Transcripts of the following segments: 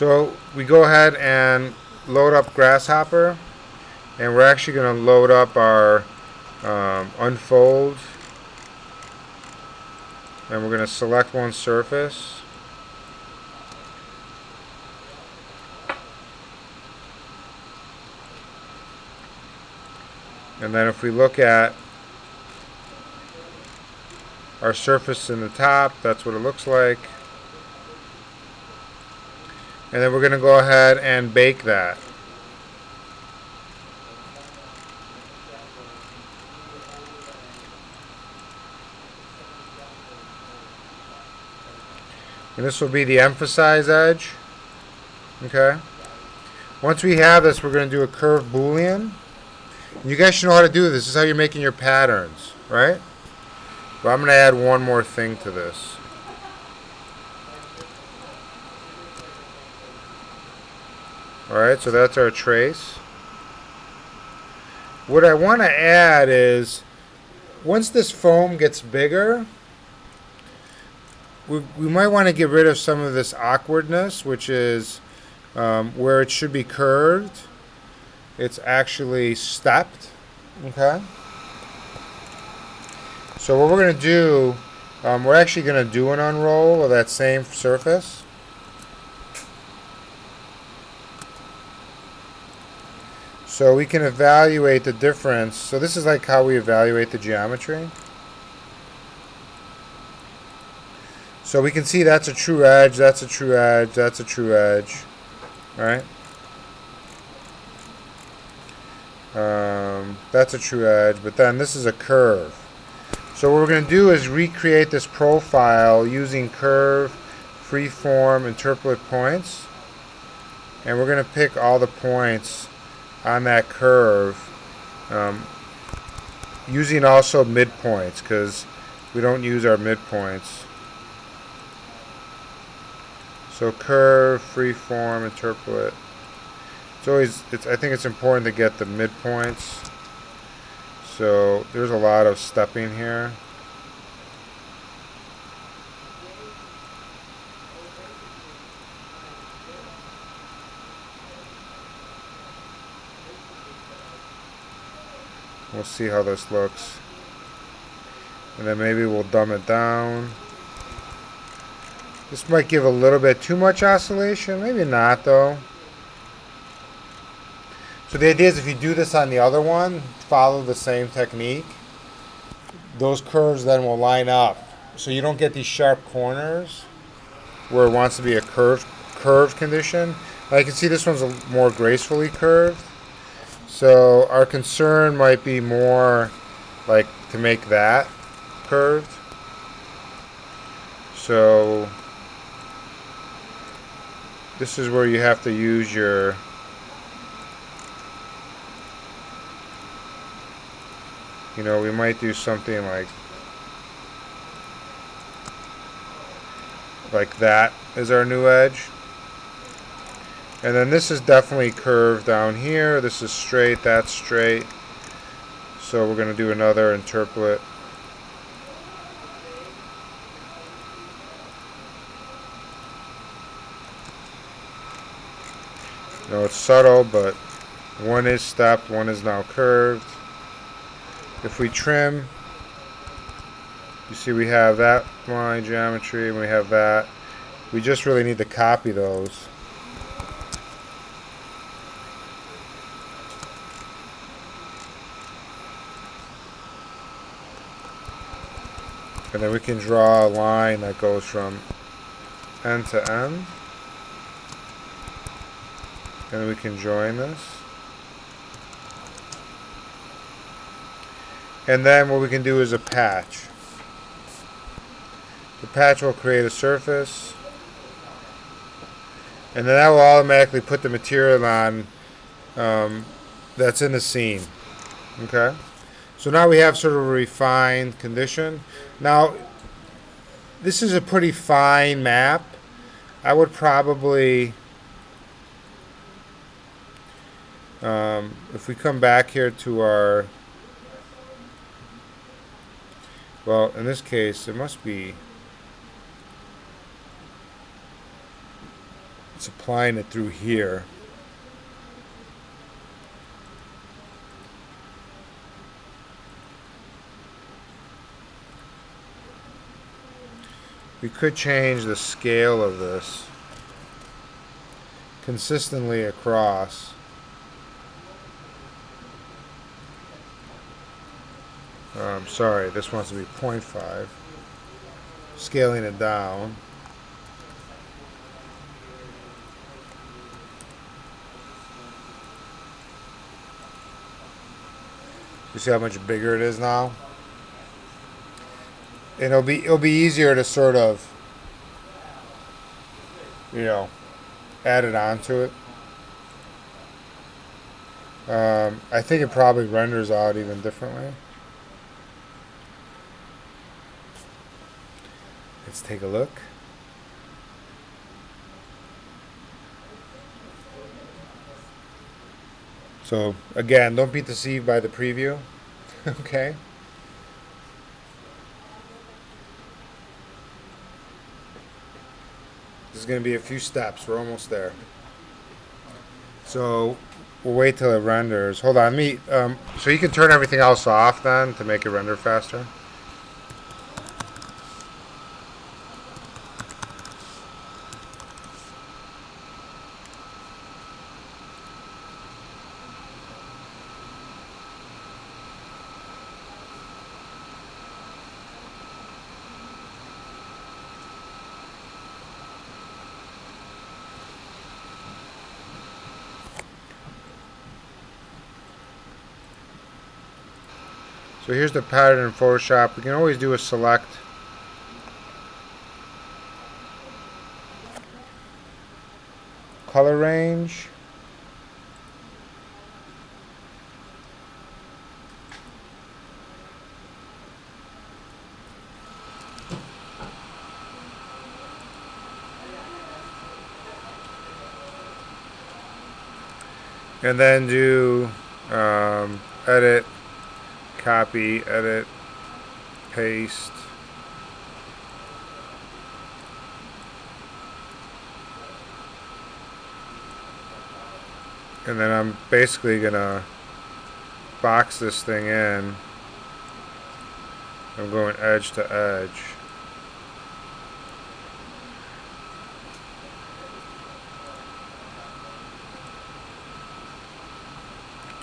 So we go ahead and load up Grasshopper, and we're actually going to load up our unfold, and we're going to select one surface. And then if we look at our surface in the top, that's what it looks like. And then we're going to go ahead and bake that. And this will be the emphasize edge. Okay. Once we have this, we're going to do a curved boolean. You guys should know how to do this. This is how you're making your patterns, right? But I'm going to add one more thing to this. Alright, so that's our trace. What I want to add is, once this foam gets bigger, we might want to get rid of some of this awkwardness, which is where it should be curved. It's actually stepped. Okay. So what we're going to do, we're actually going to do an unroll of that same surface. So we can evaluate the difference. So this is like how we evaluate the geometry. So we can see that's a true edge, that's a true edge, that's a true edge. Alright? That's a true edge, but then this is a curve. So what we're going to do is recreate this profile using curve, freeform, interpolate points. And we're going to pick all the points on that curve using also midpoints, because we don't use our midpoints. So curve, freeform, interpolate. I think it's important to get the midpoints. So there's a lot of stepping here. We'll see how this looks. And then maybe we'll dumb it down. This might give a little bit too much oscillation. Maybe not, though. So the idea is, if you do this on the other one, follow the same technique, those curves then will line up. So you don't get these sharp corners where it wants to be a curved condition. I can see this one's more gracefully curved. So our concern might be more like to make that curved. So this is where you have to use your we might do something like that is our new edge. And then this is definitely curved down here. This is straight, that's straight. So we're going to do another interpolate. It's subtle, but one is stepped, one is now curved. If we trim, you see we have that line geometry and we have that. We just really need to copy those. And then we can draw a line that goes from end to end. And we can join this. And then what we can do is a patch. The patch will create a surface. And then that will automatically put the material on that's in the scene. Okay? So now we have sort of a refined condition. Now, this is a pretty fine map. I would probably, if we come back here to our, well, in this case, it must be It's applying it through here. We could change the scale of this consistently across. Sorry, this wants to be 0.5. Scaling it down. You see how much bigger it is now? And it'll be easier to sort of, you know, add it onto it. I think it probably renders out even differently. Let's take a look. So again, don't be deceived by the preview. Okay. This is going to be a few steps. We're almost there. So we'll wait till it renders. Hold on, so you can turn everything else off then to make it render faster. So here's the pattern in Photoshop. We can always do a select. Color range. And then do edit, copy, edit, paste. And then I'm basically gonna box this thing in. I'm going edge to edge.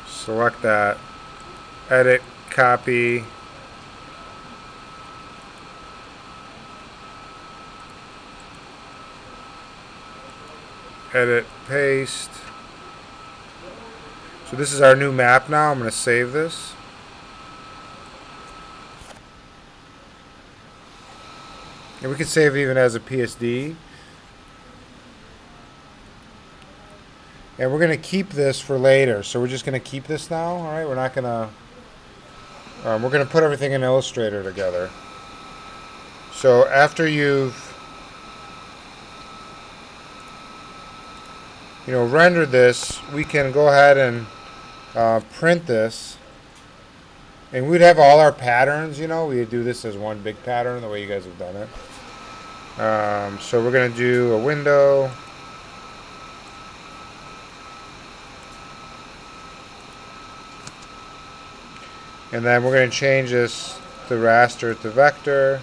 Select that, edit, copy, edit, paste. So this is our new map now. I'm going to save this. And we can save it even as a PSD. And we're going to keep this for later. So we're just going to keep this now. All right. We're not going to. We're going to put everything in Illustrator together. So after you've, rendered this, we can go ahead and print this. And we'd have all our patterns. We'd do this as one big pattern the way you guys have done it. So we're going to do a window. And then we're going to change this to raster to vector.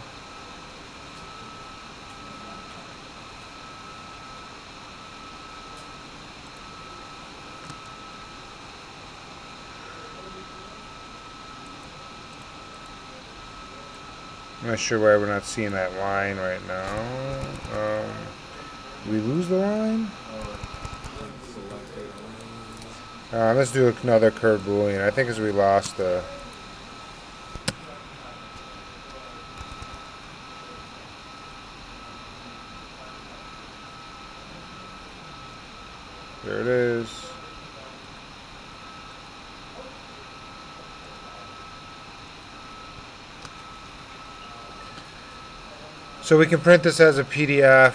I'm not sure why we're not seeing that line right now. Did we lose the line? Let's do another curved boolean. I think as we lost the... There it is. So we can print this as a PDF.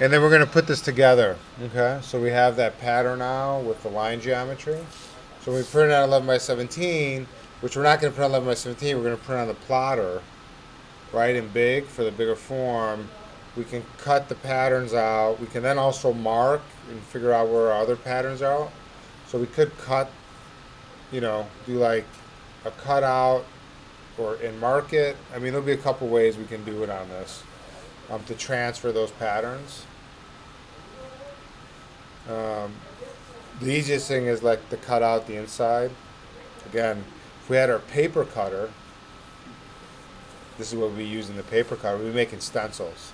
And then we're going to put this together. Okay, so we have that pattern now with the line geometry. So when we print it on 11 by 17, which we're not going to print on 11 by 17, we're going to print on the plotter, right, in big for the bigger form. We can cut the patterns out. We can then also mark and figure out where our other patterns are. So we could cut, do like a cutout or and mark it. I mean, there'll be a couple ways we can do it on this to transfer those patterns. The easiest thing is like to cut out the inside. Again, if we had our paper cutter, this is what we use in the paper cutter. We'd be making stencils.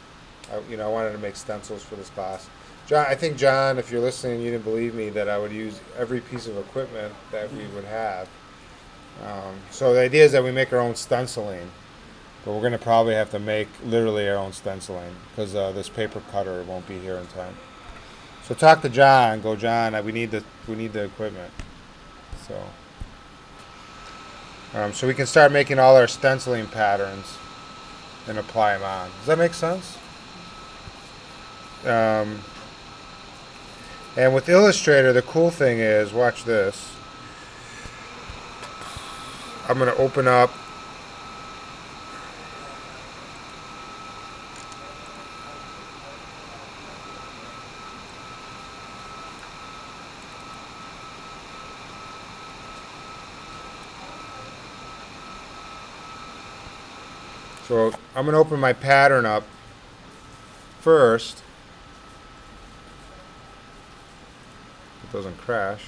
I wanted to make stencils for this class. John, I think John, if you're listening, you didn't believe me that I would use every piece of equipment that we would have. So the idea is that we make our own stenciling, but we're going to probably have to make literally our own stenciling because this paper cutter won't be here in time. So talk to John. Go, John. We need the equipment. So we can start making all our stenciling patterns and apply them on. Does that make sense? And with Illustrator, the cool thing is, watch this. I'm going to open up So I'm going to open my pattern up first. It doesn't crash.